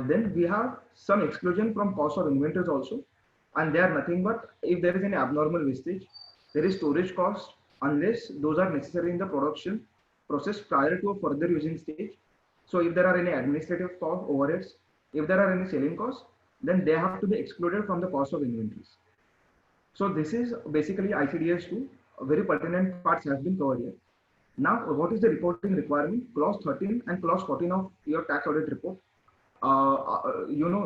Then we have some exclusion from cost of inventories also, and they are nothing but if there is any abnormal wastage, there is storage cost unless those are necessary in the production process prior to a further using stage. So if there are any administrative cost overheads, if there are any selling costs, then they have to be excluded from the cost of inventories. So this is basically ICDS 2. Very pertinent parts have been covered here. Now, what is the reporting requirement? Clause 13 and clause 14 of your tax audit report.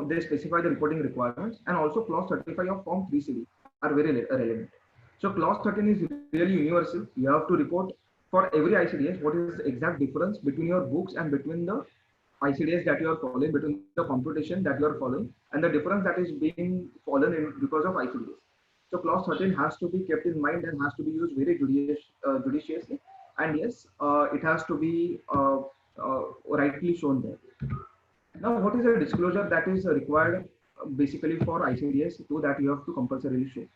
They specify the reporting requirements, and also clause 35 of form 3CD are very relevant. So clause 13 is really universal. You have to report for every ICDS what is the exact difference between your books and between the ICDS that you are following, between the computation that you are following, and the difference that is being followed in because of ICDS. So clause 13 has to be kept in mind and has to be used very judiciously. And yes, it has to be rightly shown there. Now, what is the disclosure that is required basically for ICDS 2 that you have to compulsorily show?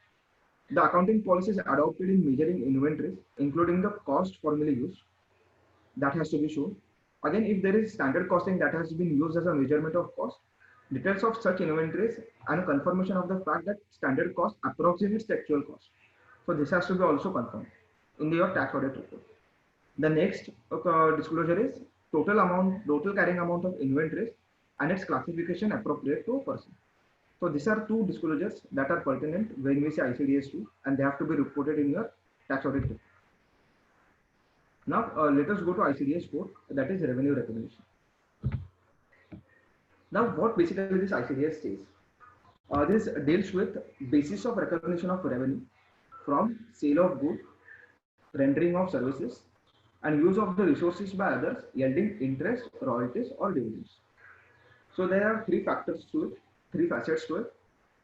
The accounting policies adopted in measuring inventories, including the cost formally used, that has to be shown. Again, if there is standard costing that has been used as a measurement of cost, details of such inventories and a confirmation of the fact that standard cost approximates the actual cost. So this has to be also confirmed in your tax audit report. The next disclosure is total carrying amount of inventories and its classification appropriate to a person. So these are two disclosures that are pertinent when we say ICDS 2, and they have to be reported in your tax audit report. Now let us go to ICDS 4, that is revenue recognition. Now what basically this ICDS says? This deals with basis of recognition of revenue from sale of goods, rendering of services, and use of the resources by others yielding interest, royalties, or dividends. So there are three factors to it, three facets to it.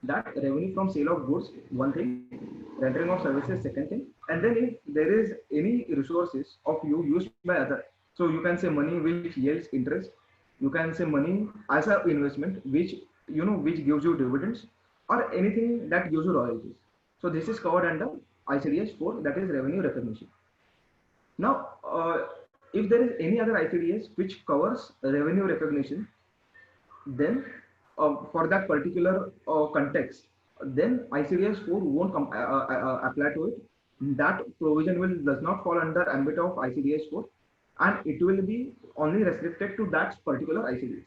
That revenue from sale of goods, one thing, rendering of services, second thing, and then if there is any resources of you used by other, so you can say money which yields interest, you can say money as an investment which which gives you dividends, or anything that gives you royalties. So this is covered under ICDS 4, that is revenue recognition. Now, if there is any other ICDS which covers revenue recognition, then for that particular context, then ICDS 4 won't apply to it. That provision does not fall under ambit of ICDS 4, and it will be only restricted to that particular ICDS.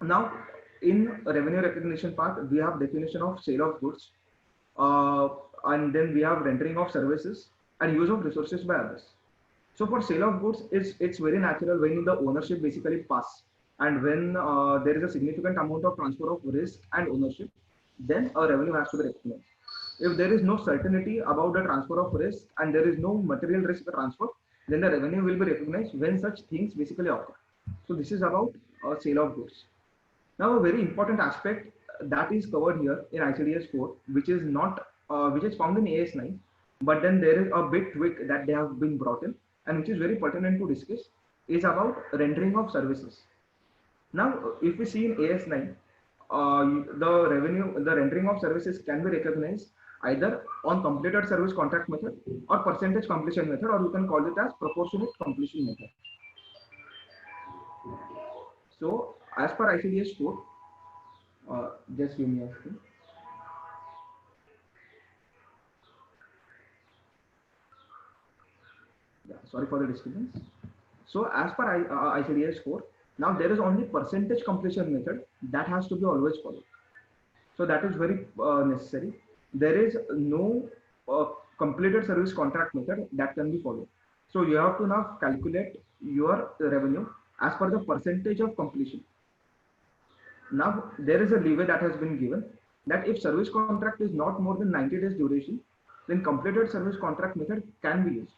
Now, in revenue recognition part, we have definition of sale of goods, and then we have rendering of services and use of resources by others. So for sale of goods, it's very natural when the ownership basically pass, and when there is a significant amount of transfer of risk and ownership, then a revenue has to be recognized. If there is no certainty about the transfer of risk and there is no material risk transfer, then the revenue will be recognized when such things basically occur. So this is about sale of goods. Now, a very important aspect that is covered here in ICDS 4, which is not which is found in AS 9, but then there is a bit tweak that they have been brought in, and which is very pertinent to discuss, is about rendering of services. Now, if we see in AS 9, the rendering of services can be recognized either on completed service contract method or percentage completion method, or you can call it as proportionate completion method. So as per ICDS 4, just give me a second. Yeah, sorry for the disturbance. So as per ICDS 4, now there is only percentage completion method that has to be always followed. So that is very necessary. There is no completed service contract method that can be followed. So you have to now calculate your revenue as per the percentage of completion. Now there is a leeway that has been given that if service contract is not more than 90 days duration, then completed service contract method can be used.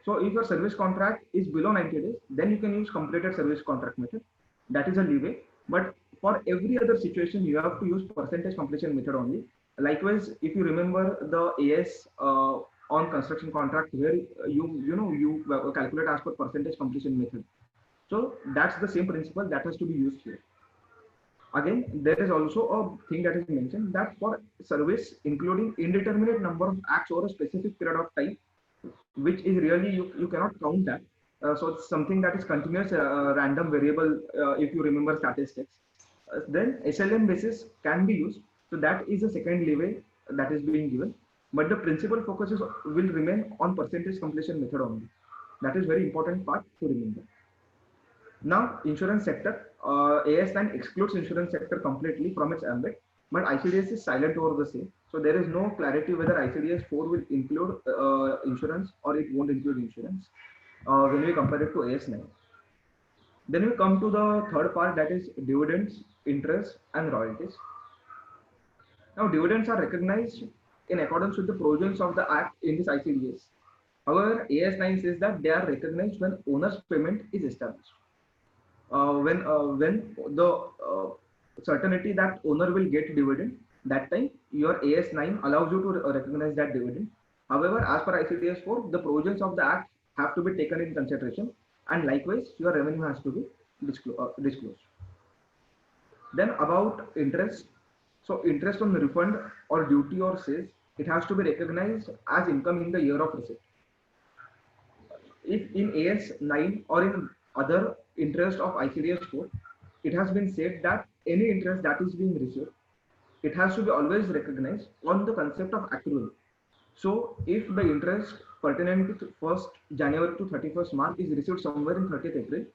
So if your service contract is below 90 days, then you can use completed service contract method. That is a leeway. But for every other situation, you have to use percentage completion method only. Likewise, if you remember the AS on construction contract, where you calculate as per percentage completion method. So that's the same principle that has to be used here. Again, there is also a thing that is mentioned that for service including indeterminate number of acts over a specific period of time, which is really you cannot count that. So it's something that is continuous random variable, if you remember statistics. Then SLM basis can be used. So that is a second leeway that is being given. But the principal focus will remain on percentage completion method only. That is very important part to remember. Now, insurance sector, AS9 excludes insurance sector completely from its ambit, but ICDS is silent over the same. So there is no clarity whether ICDS 4 will include insurance or it won't include insurance when we compare it to AS9. Then we come to the third part, that is dividends, interest, and royalties. Now, dividends are recognized in accordance with the provisions of the Act in this ICDS. However, AS9 says that they are recognized when owner's payment is established. When the certainty that owner will get dividend, that time your AS9 allows you to recognize that dividend. However, as per ICDS 4, the provisions of the Act have to be taken in consideration, and likewise your revenue has to be disclosed. Then about interest. So interest on refund or duty or sales, it has to be recognized as income in the year of receipt. If in AS9 or in other interest of ICDS 4, it has been said that any interest that is being received, it has to be always recognized on the concept of accrual. So if the interest pertinent to 1st January to 31st March is received somewhere in 30th April,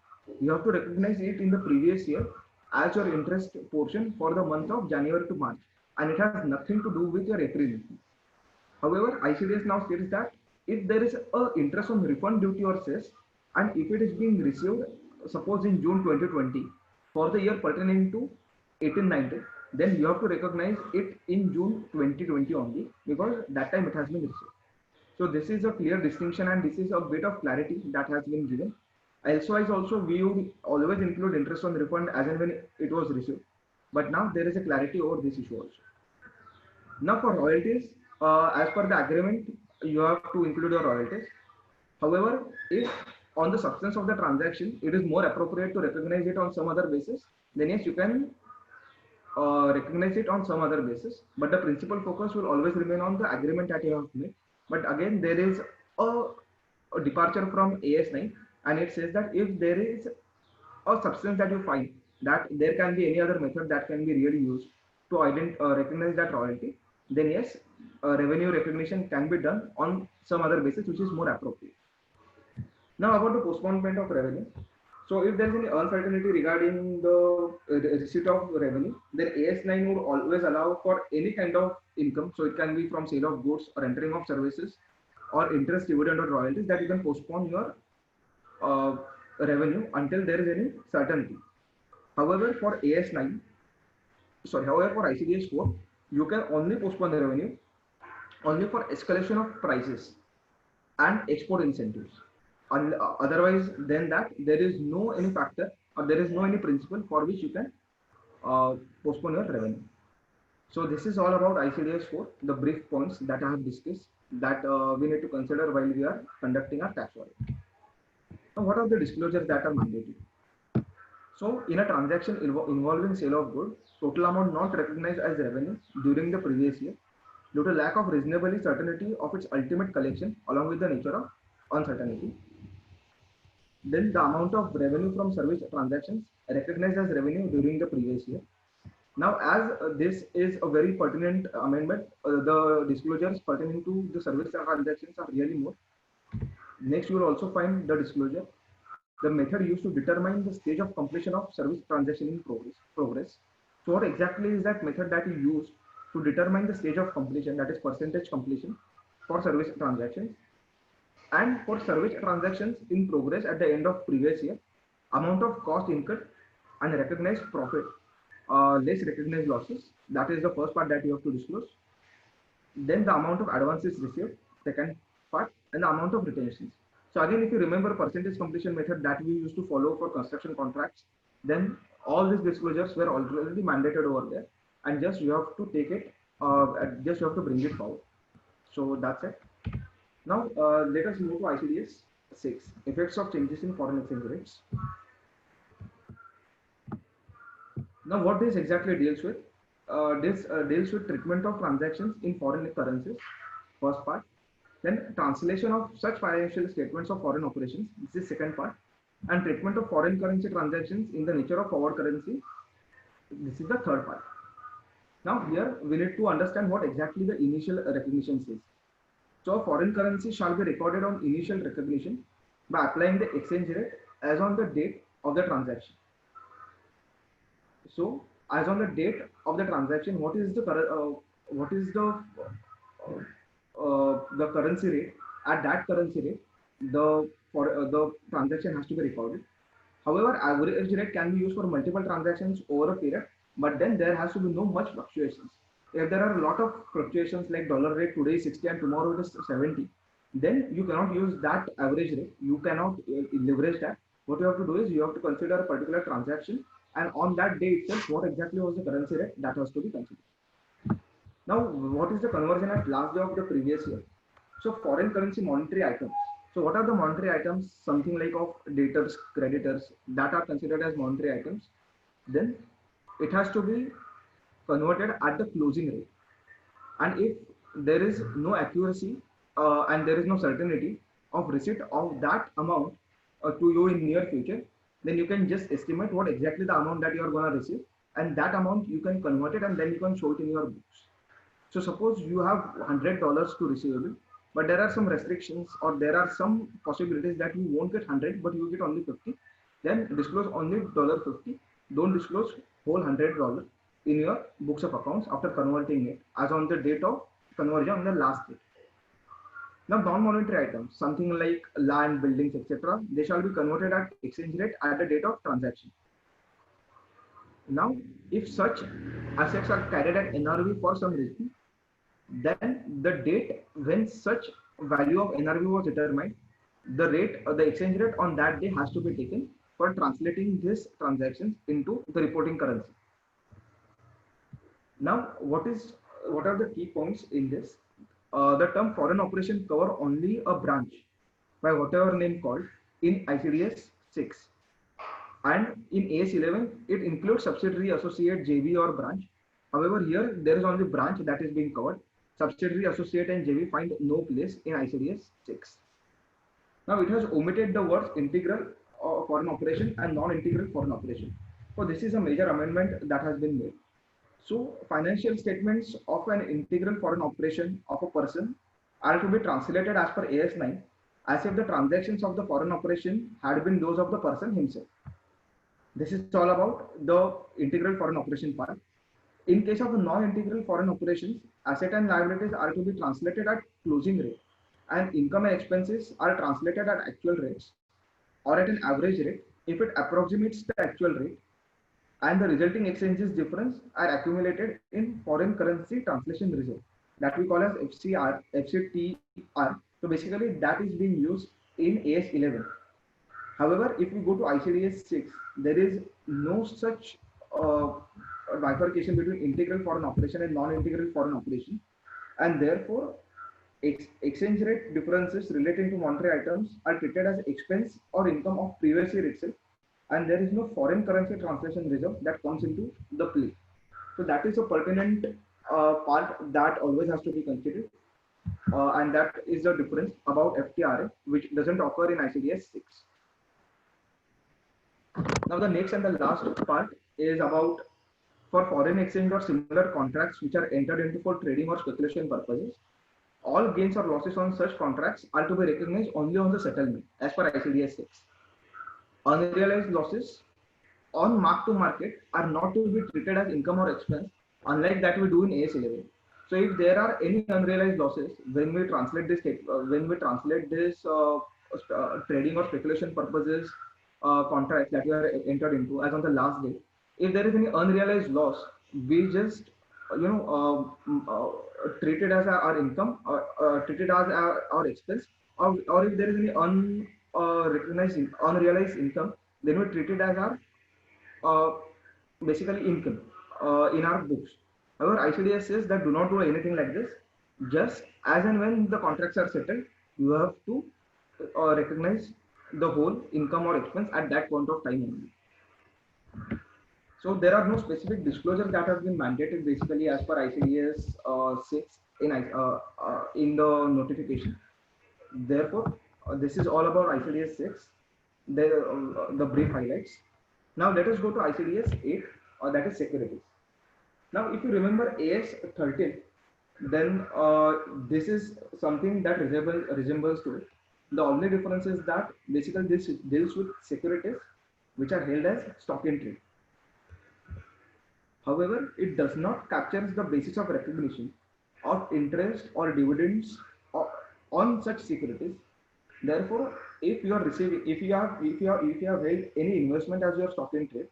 you have to recognize it in the previous year as your interest portion for the month of January to March, and it has nothing to do with your April income. However, ICDS now states that if there is a interest on refund duty or cess, and if it is being received, suppose in June 2020, for the year pertaining to 1819, then you have to recognize it in June 2020 only, because that time it has been received. So this is a clear distinction, and this is a bit of clarity that has been given. Elsewise also we would always include interest on refund as and when it was received. But now there is a clarity over this issue also. Now for royalties, as per the agreement, you have to include your royalties. However, if on the substance of the transaction, it is more appropriate to recognize it on some other basis, then yes, you can recognize it on some other basis. But the principal focus will always remain on the agreement that you have made. But again, there is a departure from AS9, and it says that if there is a substance that you find that there can be any other method that can be really used to recognize that royalty, then yes, revenue recognition can be done on some other basis which is more appropriate. Now about the postponement of revenue. So if there is any uncertainty regarding the receipt of revenue, then AS9 would always allow for any kind of income. So it can be from sale of goods or entering of services or interest, dividend, or royalties, that you can postpone your revenue until there is any certainty. However, for ICDS 4, you can only postpone the revenue only for escalation of prices and export incentives. Otherwise than that, there is no any factor or there is no any principle for which you can postpone your revenue. So this is all about ICDS 4, the brief points that I have discussed that we need to consider while we are conducting our tax audit. Now, what are the disclosures that are mandated? So in a transaction involving sale of goods, total amount not recognized as revenue during the previous year due to lack of reasonably certainty of its ultimate collection along with the nature of uncertainty. Then the amount of revenue from service transactions recognized as revenue during the previous year. Now, as this is a very pertinent amendment, the disclosures pertaining to the service transactions are really more. Next, you will also find the disclosure, the method used to determine the stage of completion of service transaction in progress. So what exactly is that method that you use to determine the stage of completion, that is percentage completion for service transactions? And for service transactions in progress at the end of previous year, amount of cost incurred and recognized profit, less recognized losses. That is the first part that you have to disclose. Then the amount of advances received, second part, and the amount of retentions. So again, if you remember percentage completion method that we used to follow for construction contracts, then all these disclosures were already mandated over there, and just you have to take it, just you have to bring it forward. So that's it. Now let us move to ICDS 6, effects of changes in foreign exchange rates. Now what this exactly deals with? This deals with treatment of transactions in foreign currencies, first part. Then translation of such financial statements of foreign operations. This is second part. And treatment of foreign currency transactions in the nature of forward currency. This is the third part. Now here we need to understand what exactly the initial recognition says. So foreign currency shall be recorded on initial recognition by applying the exchange rate as on the date of the transaction. So as on the date of the transaction, what is the currency rate? At that currency rate, the transaction has to be recorded. However, average rate can be used for multiple transactions over a period, but then there has to be no much fluctuations. If there are a lot of fluctuations like dollar rate today is 60 and tomorrow it is 70, then you cannot use that average rate. You cannot leverage that. What you have to do is you have to consider a particular transaction, and on that day itself, what exactly was the currency rate that has to be considered. Now, what is the conversion at last day of the previous year? So foreign currency monetary items. So what are the monetary items? Something like of debtors, creditors that are considered as monetary items. Then it has to be converted at the closing rate. And if there is no accuracy and there is no certainty of receipt of that amount to you in near future, then you can just estimate what exactly the amount that you are going to receive, and that amount you can convert it and then you can show it in your books. So suppose you have $100 to receivable, but there are some restrictions or there are some possibilities that you won't get 100, but you get only 50. Then disclose only $50. Don't disclose whole $100 in your books of accounts after converting it as on the date of conversion on the last date. Now, non-monetary items, something like land, buildings, etc., they shall be converted at exchange rate at the date of transaction. Now, if such assets are carried at NRV for some reason, then the date when such value of NRV was determined, the rate or the exchange rate on that day has to be taken for translating these transactions into the reporting currency. Now, what are the key points in this? The term foreign operation cover only a branch by whatever name called in ICDS 6, and in AS 11 it includes subsidiary, associate, JV or branch. However, here there is only branch that is being covered. Subsidiary, associate and JV find no place in ICDS 6. Now it has omitted the words integral foreign operation and non-integral foreign operation. So this is a major amendment that has been made. So financial statements of an integral foreign operation of a person are to be translated as per AS 9 as if the transactions of the foreign operation had been those of the person himself. This is all about the integral foreign operation part. In case of non-integral foreign operations, asset and liabilities are to be translated at closing rate, and income and expenses are translated at actual rates or at an average rate if it approximates the actual rate, and the resulting exchanges difference are accumulated in foreign currency translation reserve that we call as FCTR. So basically that is being used in AS 11. However, if we go to ICDS 6, there is no such bifurcation between integral foreign operation and non-integral foreign operation, and therefore exchange rate differences relating to monetary items are treated as expense or income of previous year itself, and there is no foreign currency translation reserve that comes into the play. So that is a pertinent part that always has to be considered, and that is the difference about FTRA, which doesn't occur in ICDS 6. Now the next and the last part is about for foreign exchange or similar contracts which are entered into for trading or speculation purposes. All gains or losses on such contracts are to be recognized only on the settlement as per ICDS 6. Unrealized losses on mark to market are not to be treated as income or expense, unlike that we do in AS 11. So if there are any unrealized losses when we translate this trading or speculation purposes contracts that we are entered into as on the last day, if there is any unrealized loss, we just treat it as our income, treat it as our expense, or if there is any unrealized income, then we treat it as our basically income in our books. However, ICDS says that do not do anything like this. Just as and when the contracts are settled, you have to recognize the whole income or expense at that point of time only. So there are no specific disclosures that have been mandated basically as per ICDS 6 in the notification. Therefore, this is all about ICDS 6, the brief highlights. Now let us go to ICDS 8, that is securities. Now, if you remember AS 13, then this is something that resembles to it. The only difference is that basically this deals with securities which are held as stock in trade. However, it does not capture the basis of recognition of interest or dividends on such securities. Therefore, if you are receiving, if you have held any investment as your stock in trade,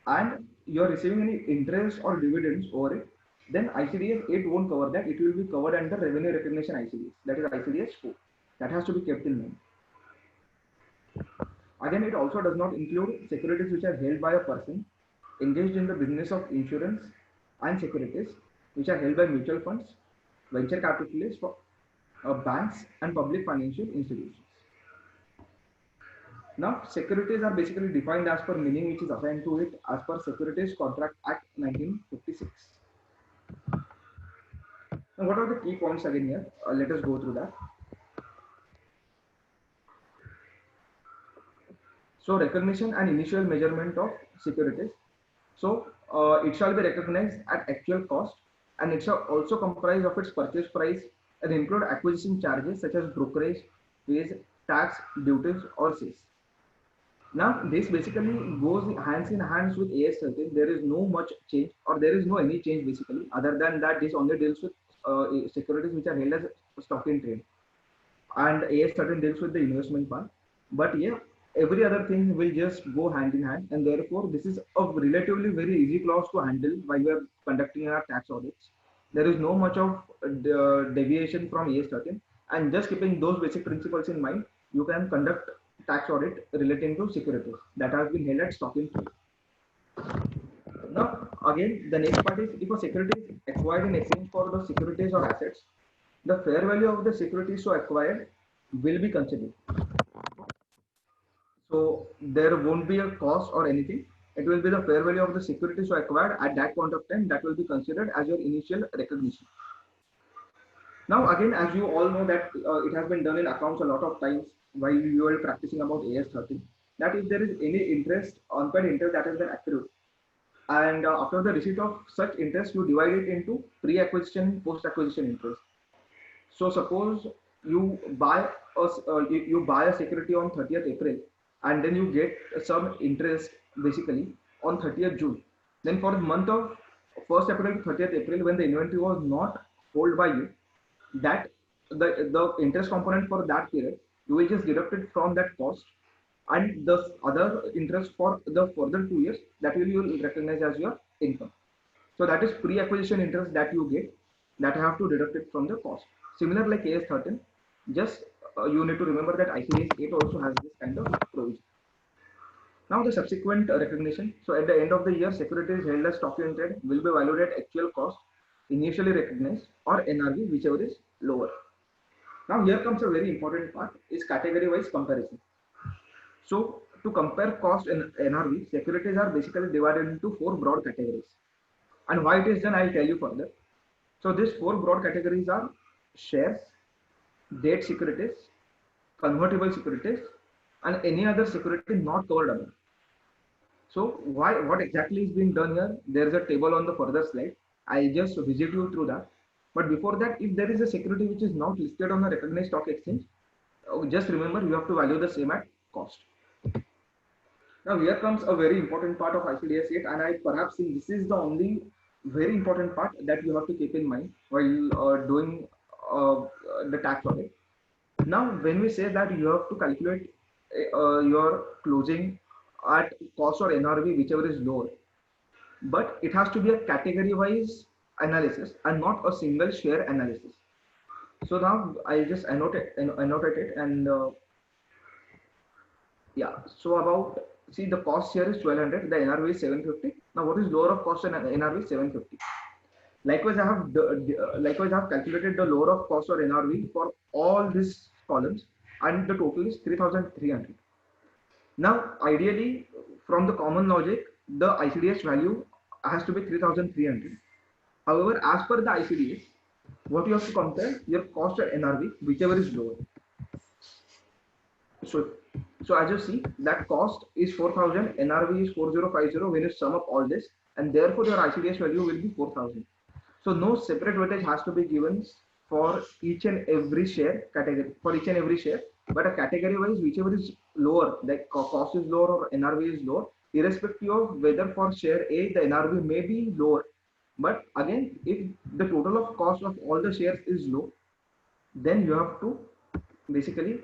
and you are receiving any interest or dividends over it, then ICDS 8 won't cover that. It will be covered under revenue recognition ICDS, that is ICDS 4. That has to be kept in mind. Again, it also does not include securities which are held by a person engaged in the business of insurance, and securities which are held by mutual funds, venture capitalists, banks, and public financial institutions. Now, securities are basically defined as per meaning which is assigned to it as per Securities Contract Act 1956. Now, what are the key points again here? Let us go through that. So, recognition and initial measurement of securities. So, it shall be recognized at actual cost, and it shall also comprise of its purchase price and include acquisition charges such as brokerage fees, tax, duties, or cess. Now, this basically goes hands in hands with AS 13. There is no much change, or there is no any change basically, other than that this only deals with securities which are held as stock in trade, and AS 13 deals with the investment part. But yeah, every other thing will just go hand in hand, and therefore this is a relatively very easy clause to handle while we are conducting our tax audits. There is no much of deviation from AS 13, and just keeping those basic principles in mind, you can conduct tax audit relating to securities that have been held at stock in trade. Now, again, the next part is if a security is acquired in exchange for the securities or assets, the fair value of the securities so acquired will be considered. So there won't be a cost or anything. It will be the fair value of the securities so acquired at that point of time that will be considered as your initial recognition. Now, again, as you all know that it has been done in accounts a lot of times while you are practicing about AS 13, that if there is any interest, unpaid interest that has been accrued, and after the receipt of such interest, you divide it into pre-acquisition, post-acquisition interest. So suppose you buy a security on 30th April, and then you get some interest basically on 30th June. Then for the month of 1st April to 30th April, when the inventory was not held by you, that the interest component for that period, you will just deduct it from that cost, and the other interest for the further 2 years, that will you will recognize as your income. So that is pre-acquisition interest that you get, that have to deduct it from the cost. Similar like AS 13, just you need to remember that ICDS 8 also has this kind of provision. Now the subsequent recognition. So at the end of the year, securities held as stock in trade will be valued at actual cost, initially recognized, or NRV, whichever is lower. Now here comes a very important part, is category wise comparison. So to compare cost and NRV, securities are basically divided into 4 broad categories. And why it is done, I'll tell you further. So these 4 broad categories are shares, debt securities, convertible securities, and any other security not covered above. So what exactly is being done here? There is a table on the further slide. I just visit you through that. But before that, if there is a security which is not listed on a recognized stock exchange, just remember you have to value the same at cost. Now here comes a very important part of ICDS 8, and I perhaps think this is the only very important part that you have to keep in mind while doing the tax audit. Now, when we say that you have to calculate your closing at cost or NRV, whichever is lower, but it has to be a category-wise analysis and not a single share analysis. So now I just annotate it, and yeah. So about, see, the cost here is 1200, the NRV is 750. Now what is lower of cost and NRV? 750. Likewise, I have calculated the lower of cost or NRV for all these columns, and the total is 3300. Now, ideally, from the common logic, the ICDS value has to be 3300. However, as per the ICDS, what you have to compare, your cost or NRV, whichever is lower. So, so as you see, that cost is 4,000, NRV is 4050 when you sum up all this, and therefore your ICDS value will be 4,000. So no separate weightage has to be given for each and every share category, for each and every share, but a category wise, whichever is lower, like cost is lower or NRV is lower, irrespective of whether for share A the NRV may be lower, but again, if the total of cost of all the shares is low, then you have to basically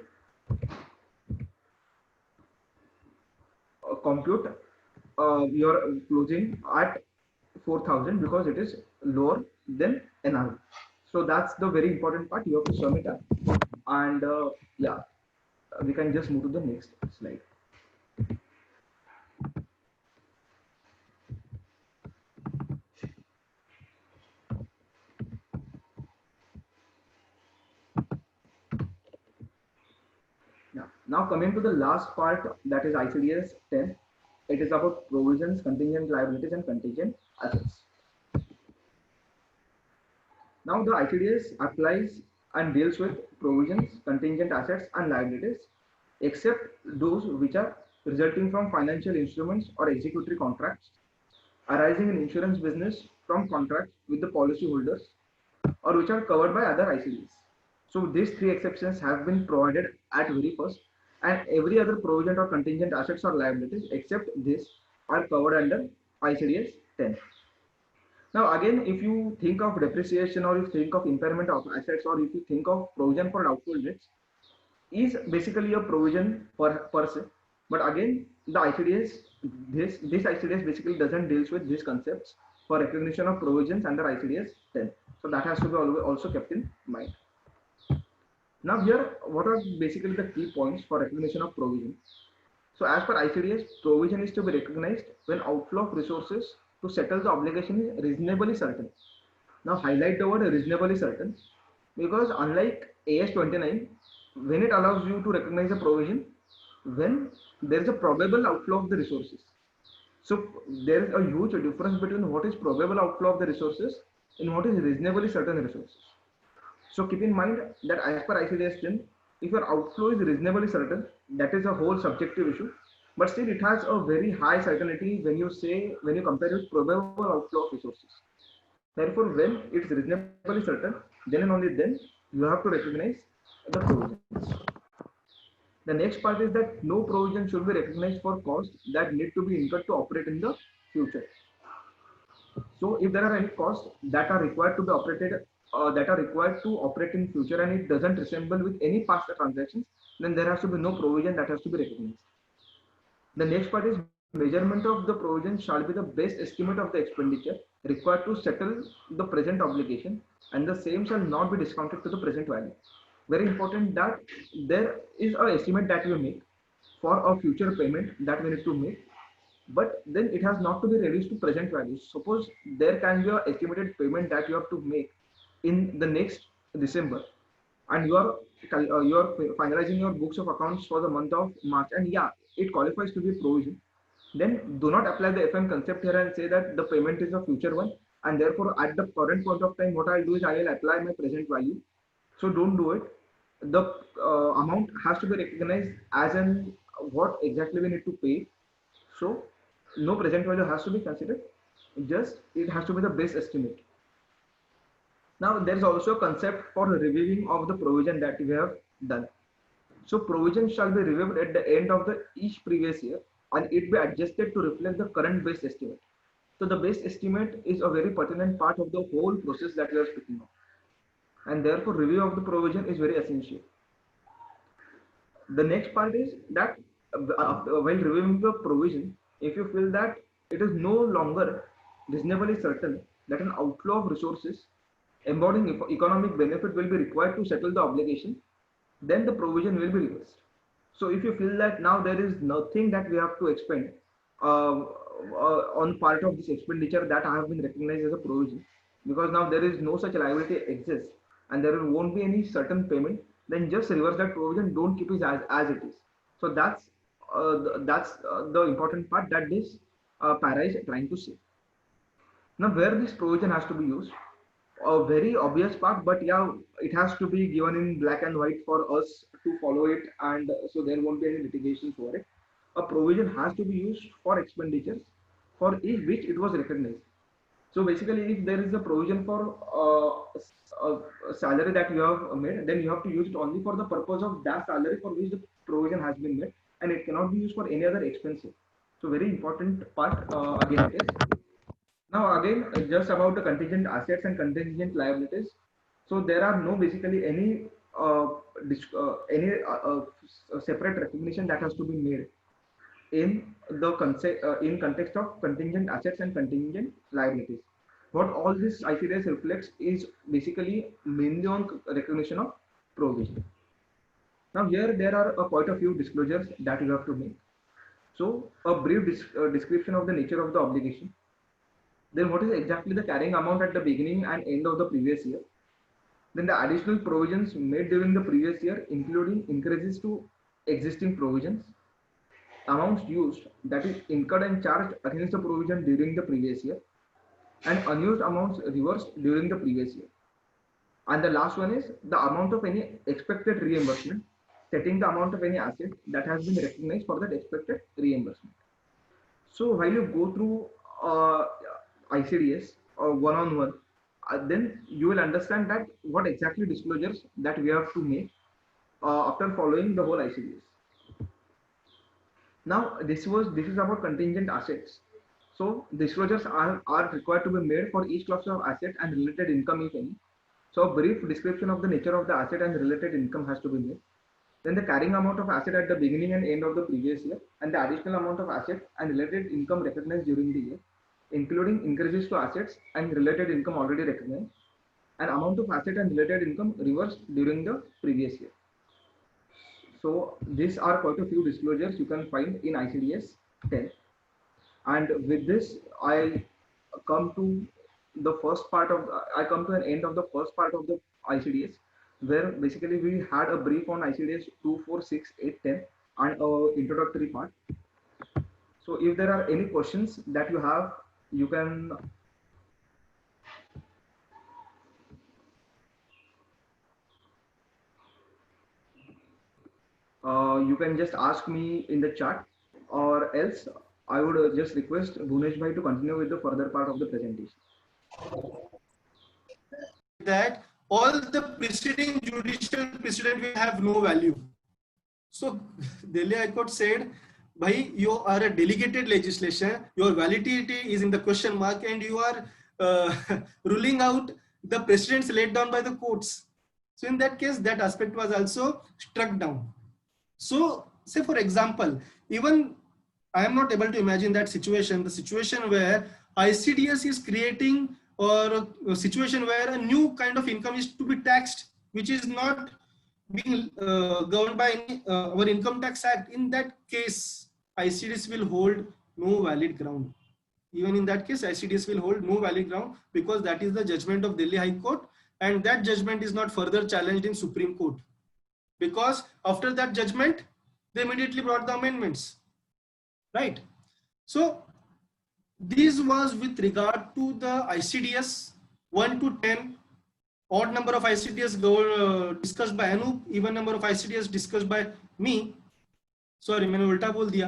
compute your closing at 4,000 because it is lower than NRV. So that's the very important part. You have to sum it up, and yeah, we can just move to the next slide. Yeah. Now coming to the last part, that is ICDS 10. It is about provisions, contingent liabilities, and contingent assets. Now the ICDS applies and deals with provisions, contingent assets, and liabilities, except those which are resulting from financial instruments or executory contracts arising in insurance business from contracts with the policyholders or which are covered by other ICDs. So these three exceptions have been provided at very first, and every other provision or contingent assets or liabilities except this are covered under ICDS 10. Now again, if you think of depreciation or you think of impairment of assets or if you think of provision for doubtful debts, is basically a provision per se. But again, the ICDS, this ICDS basically doesn't deals with these concepts for recognition of provisions under ICDS 10. So that has to be also kept in mind. Now here, what are basically the key points for recognition of provision? So as per ICDS, provision is to be recognized when outflow of resources to settle the obligation is reasonably certain. Now highlight the word reasonably certain, because unlike AS 29, when it allows you to recognize a provision when there is a probable outflow of the resources. So there is a huge difference between what is probable outflow of the resources and what is reasonably certain resources. So keep in mind that as per ICDS 10, if your outflow is reasonably certain, that is a whole subjective issue, but still it has a very high certainty when you compare it with probable outflow of resources. Therefore, when it's reasonably certain, then and only then you have to recognize the provisions. The next part is that no provision should be recognized for costs that need to be incurred to operate in the future. So if there are any costs that are required to be operated, that are required to operate in future and it doesn't resemble with any past transactions, then there has to be no provision that has to be recognized. The next part is measurement of the provision shall be the best estimate of the expenditure required to settle the present obligation, and the same shall not be discounted to the present value. Very important that there is an estimate that we make for a future payment that we need to make, but then it has not to be reduced to present value. Suppose there can be an estimated payment that you have to make in the next December, and you are finalizing your books of accounts for the month of March, and yeah, it qualifies to be provision. Then do not apply the FM concept here and say that the payment is a future one, and therefore at the current point of time, what I'll do is I will apply my present value. So don't do it. The amount has to be recognized as in what exactly we need to pay. So no present value has to be considered. Just it has to be the base estimate. Now there is also a concept for reviewing of the provision that we have done. So provision shall be reviewed at the end of the each previous year and it be adjusted to reflect the current base estimate. So the base estimate is a very pertinent part of the whole process that we are speaking of. And therefore review of the provision is very essential. The next part is that while reviewing the provision, if you feel that it is no longer reasonably certain that an outflow of resources embodying economic benefit will be required to settle the obligation, then the provision will be reversed. So if you feel that now there is nothing that we have to expend on part of this expenditure that I have been recognized as a provision, because now there is no such liability exists and there won't be any certain payment, then just reverse that provision. Don't keep it as it is. So that's the important part that this para is trying to say. Now, where this provision has to be used, a very obvious part, but yeah, it has to be given in black and white for us to follow it, and so there won't be any litigation for it. A provision has to be used for expenditures for which it was recognized. So basically, if there is a provision for a salary that you have made, then you have to use it only for the purpose of that salary for which the provision has been made, and it cannot be used for any other expenses. So very important part again it is. Now again, just about the contingent assets and contingent liabilities. So there are no basically any any separate recognition that has to be made in the concept in context of contingent assets and contingent liabilities. What all this ICDS reflects is basically mainly on recognition of provision. Now here there are quite a few disclosures that you have to make. So a brief description of the nature of the obligation. Then what is exactly the carrying amount at the beginning and end of the previous year? Then the additional provisions made during the previous year, including increases to existing provisions, amounts used, that is incurred and charged against the provision during the previous year, and unused amounts reversed during the previous year. And the last one is the amount of any expected reimbursement, setting the amount of any asset that has been recognized for that expected reimbursement. So while you go through ICDS or one-on-one, then you will understand that what exactly disclosures that we have to make after following the whole ICDS. Now this is about contingent assets. So disclosures are required to be made for each class of asset and related income if any. So a brief description of the nature of the asset and related income has to be made. Then the carrying amount of asset at the beginning and end of the previous year, and the additional amount of asset and related income recognized during the year, including increases to assets and related income already recognized, and amount of asset and related income reversed during the previous year. So these are quite a few disclosures you can find in ICDS 10. And with this, I come to the first part of I come to an end of the first part of the ICDS, where basically we had a brief on ICDS 2, 4, 6, 8, 10, and introductory part. So if there are any questions that you have, you can just ask me in the chat, or else I would just request Bhunesh bhai to continue with the further part of the presentation. That all the preceding judicial precedent will have no value. So Delhi High Court said, "Bhai, you are a delegated legislation. Your validity is in the question mark, and you are ruling out the precedents laid down by the courts." So in that case, that aspect was also struck down. So say for example, even I am not able to imagine that situation, the situation where ICDS is creating, or a situation where a new kind of income is to be taxed, which is not being governed by any, our income tax act. In that case, ICDS will hold no valid ground. Even in that case, ICDS will hold no valid ground, because that is the judgment of Delhi High Court, and that judgment is not further challenged in Supreme Court, because after that judgment they immediately brought the amendments, right? So this was with regard to the ICDS 1 to 10. Odd number of ICDS discussed by Anup, even number of ICDS discussed by me. Sorry मैंने उल्टा बोल दिया.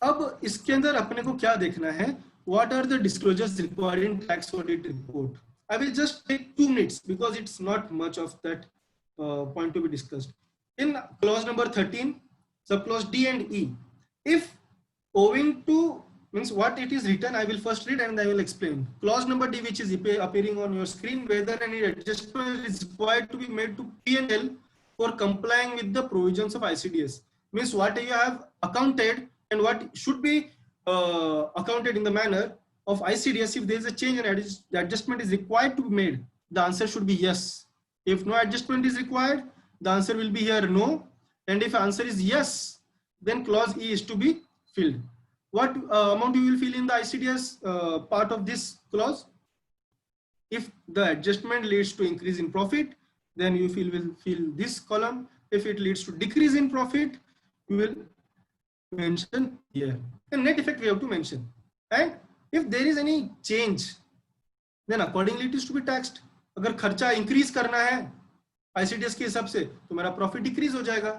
अब इसके अंदर अपने को क्या देखना है? What are the disclosures required in tax audit report? I will just take 2 minutes because it's not much of that point to be discussed. In clause number 13, subclause D and E, if owing to, means what it is written, I will first read and I will explain. Clause number D, which is appearing on your screen, whether any adjustment is required to be made to P&L for complying with the provisions of ICDS. Means what you have accounted and what should be accounted in the manner of ICDS. If there is a change and the adjustment is required to be made, the answer should be yes. If no adjustment is required, the answer will be here no. And if answer is yes, then clause E is to be filled. What amount you will fill in the ICDS part of this clause? If the adjustment leads to increase in profit, then you will fill this column. If it leads to decrease in profit, you will mention here. And net effect we have to mention. And if there is any change then accordingly it is to be taxed. अगर खर्चा increase करना है ICDS के हिसाब से तो मेरा profit decrease हो जाएगा,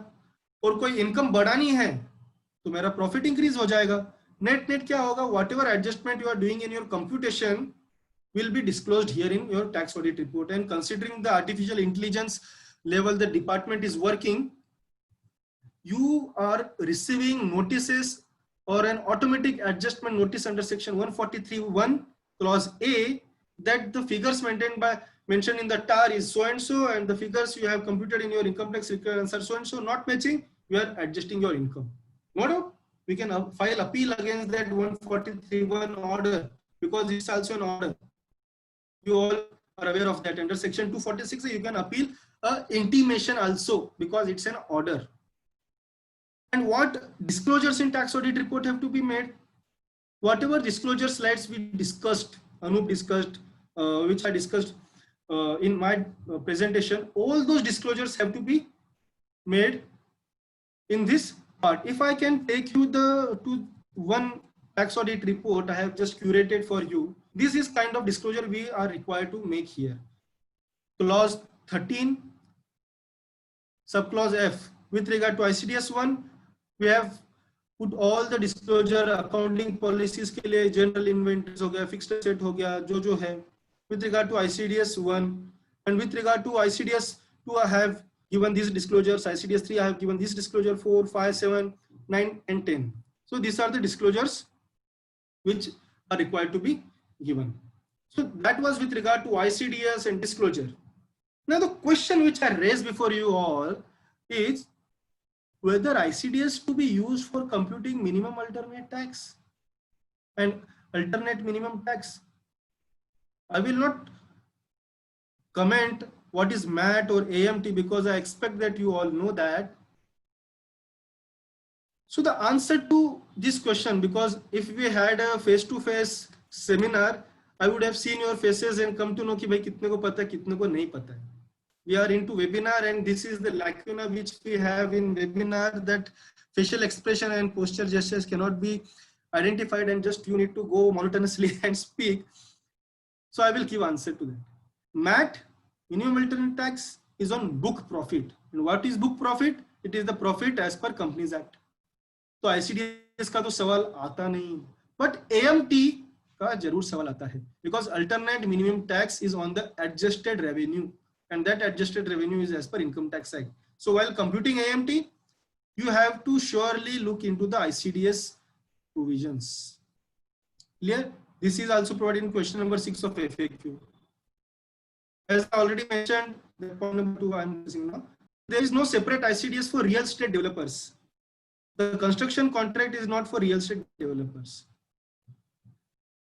और कोई इनकम बढ़ानी है तो मेरा प्रॉफिट इंक्रीज हो जाएगा. नेट नेट क्या होगा, whatever adjustment you are doing in your computation will be disclosed here in your tax audit report. And considering the artificial intelligence level the department is working, you are receiving notices or an automatic adjustment notice under section 143(1) clause A that the figures mentioned in the TAR is so and so, and the figures you have computed in your income tax returns are so and so, not matching, you are adjusting your income. No doubt we can file appeal against that 143(1) order, because it's also an order. You all are aware of that. Under section 246 you can appeal a intimation also, because it's an order. And what disclosures in tax audit report have to be made? Whatever disclosure slides we discussed, Anup discussed, which I discussed in my presentation, all those disclosures have to be made in this part. If I can take you to one tax audit report I have just curated for you, this is kind of disclosure we are required to make here. Clause 13, subclause F, with regard to ICDS 1, we have put all the disclosure accounting policies के लिए general inventories हो गया, fixed asset हो गया, जो है. With regard to ICDS 1, and with regard to ICDS 2 I have given these disclosures, ICDS 3 I have given this disclosure, 4, 5, 7, 9 and 10. So these are the disclosures which are required to be given. So that was with regard to ICDS and disclosure. Now the question which I raised before you all is whether ICDS to be used for computing minimum alternate tax and alternate minimum tax. I will not comment what is MAT or AMT, because I expect that you all know that. So the answer to this question, because if we had a face-to-face seminar, I would have seen your faces and come to know कि भाई कितने को पता है कितने को नहीं पता है. We are into webinar, and this is the lacuna which we have in webinar, that facial expression and posture gestures cannot be identified, and just you need to go monotonously and speak. So I will give answer to that. MAT, minimum alternate tax, is on book profit. And what is book profit? It is the profit as per Companies Act. तो ICDS का तो सवाल आता नहीं, but AMT का जरूर सवाल आता है, because alternate minimum tax is on the adjusted revenue, and that adjusted revenue is as per Income Tax Act. So while computing AMT, you have to surely look into the ICDS provisions. Clear? This is also provided in question number 6 of FAQ. As I already mentioned, the point number 2 I am using now. There is no separate ICDS for real estate developers. The construction contract is not for real estate developers.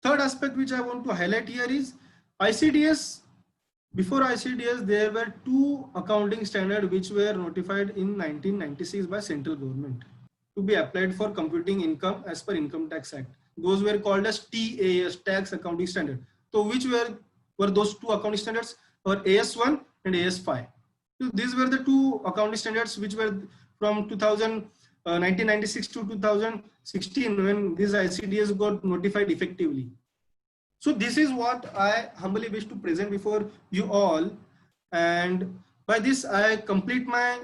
Third aspect which I want to highlight here is ICDS. Before ICDS, there were two accounting standards which were notified in 1996 by central government to be applied for computing income as per Income Tax Act. Those were called as TAS, Tax Accounting Standard. So which were those two accounting standards? Or AS1 and AS5. So these were the two accounting standards which were from 1996 to 2016 when this ICDS got notified effectively. So this is what I humbly wish to present before you all, and by this I complete my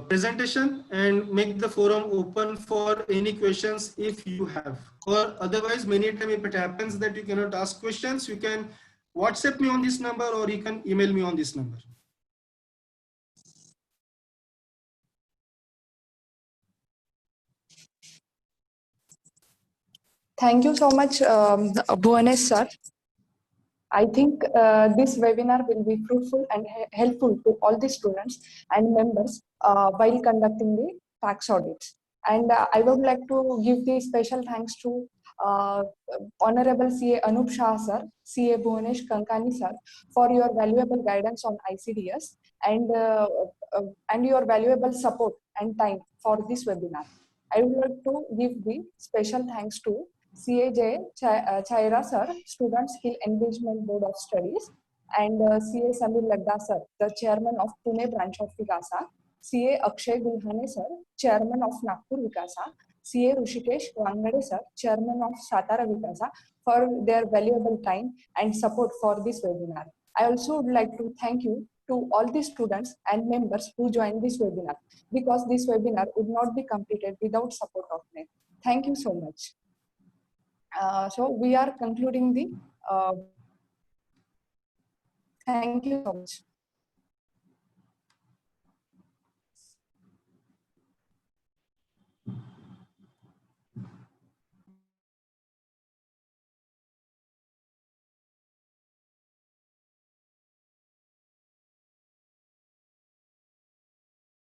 presentation and make the forum open for any questions if you have, or otherwise many times if it happens that you cannot ask questions, you can WhatsApp me on this number or you can email me on this number. Thank you so much, Bhuvanesh sir. I think this webinar will be fruitful and helpful to all the students and members while conducting the tax audits. And I would like to give the special thanks to Honorable CA Anup Shah sir, CA Bhuvanesh Kankani sir, for your valuable guidance on ICDS and your valuable support and time for this webinar. I would like to give the special thanks to CA Chaira sir, Student Skill Engagement Board of Studies, and CA Samir Ladda sir, the Chairman of Pune branch of Vikasa, CA Akshay Gulhane sir, Chairman of Nagpur Vikasa, CA Rushikesh Wangade sir, Chairman of Satara Vikasa, for their valuable time and support for this webinar. I also would like to thank you to all the students and members who joined this webinar, because this webinar would not be completed without support of me. Thank you so much. So we are concluding the, thank you so much.